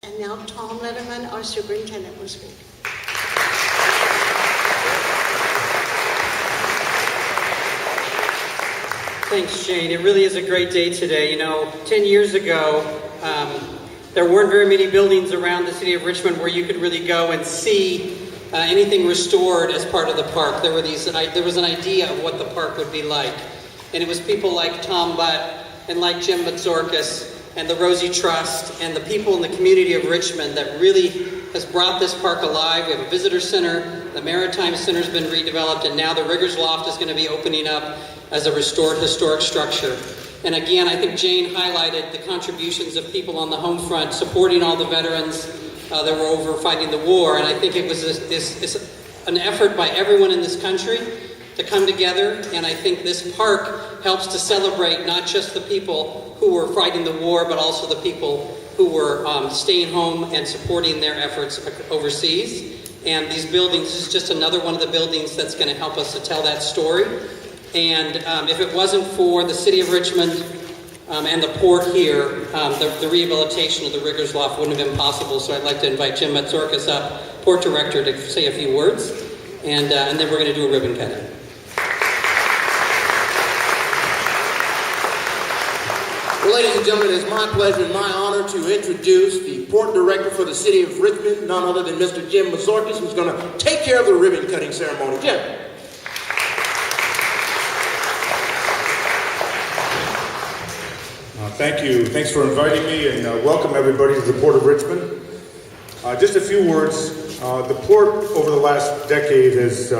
And now Tom Leatherman, our superintendent, will speak. Thanks, Jane. It really is a great day today. You know, 10 years ago, there weren't very many buildings around the city of Richmond where you could really go and see anything restored as part of the park. There was an idea of what the park would be like. And it was people like Tom Butt and like Jim Matzorkis and the Rosie Trust and the people in the community of Richmond that really has brought this park alive. We have a visitor center, the Maritime Center's been redeveloped, and now the Riggers Loft is going to be opening up as a restored historic structure. And again, I think Jane highlighted the contributions of people on the home front supporting all the veterans that were over fighting the war. And I think it was an effort by everyone in this country to come together, and I think this park helps to celebrate not just the people who were fighting the war, but also the people who were staying home and supporting their efforts overseas. And these buildings, this is just another one of the buildings that's going to help us to tell that story. And if it wasn't for the city of Richmond and the port here, the rehabilitation of the Riggers Loft wouldn't have been possible. So I'd like to invite Jim Matzorkis up, Port Director, to say a few words. And then we're going to do a ribbon cutting. Well, ladies and gentlemen, it's my pleasure and my honor to introduce the Port Director for the City of Richmond, none other than Mr. Jim Matzorkis, who's going to take care of the ribbon cutting ceremony. Jim. Thank you. Thanks for inviting me, and welcome everybody to the Port of Richmond. Just a few words. The port over the last decade has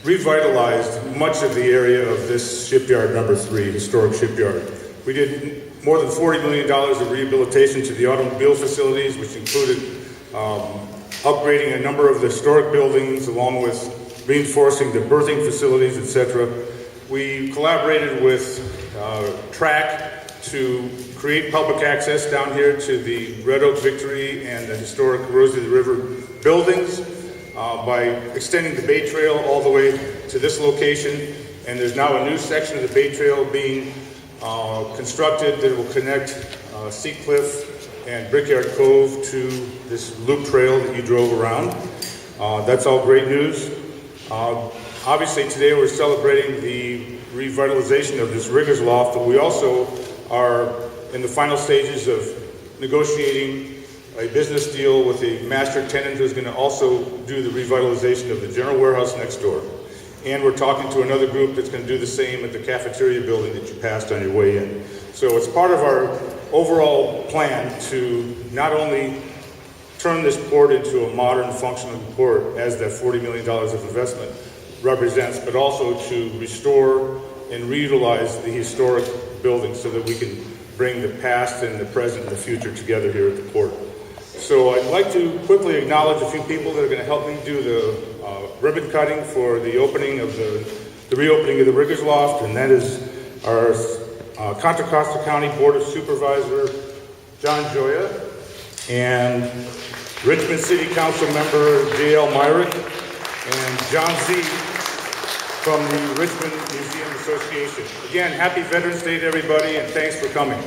revitalized much of the area of this shipyard number 3, historic shipyard. We did more than $40 million of rehabilitation to the automobile facilities, which included upgrading a number of the historic buildings along with reinforcing the berthing facilities, etc. We collaborated with TRAC to create public access down here to the Red Oak Victory and the historic Rose of the River buildings by extending the Bay Trail all the way to this location. And there's now a new section of the Bay Trail being constructed that will connect Seacliff and Brickyard Cove to this loop trail that you drove around. That's all great news. Obviously today we're celebrating the revitalization of this Riggers Loft, but we also are in the final stages of negotiating a business deal with a master tenant who's going to also do the revitalization of the general warehouse next door. And we're talking to another group that's going to do the same at the cafeteria building that you passed on your way in. So it's part of our overall plan to not only turn this port into a modern functional port as that $40 million of investment represents, but also to restore and reutilize the historic buildings so that we can bring the past and the present and the future together here at the port. So I'd like to quickly acknowledge a few people that are going to help me do the ribbon cutting for the opening of the reopening of the Riggers Loft, and that is our Contra Costa County Board of Supervisor John Joya and Richmond City Council member J.L. Myrick and John Z. from the Richmond Museum Association. Again, happy Veterans Day to everybody, and thanks for coming.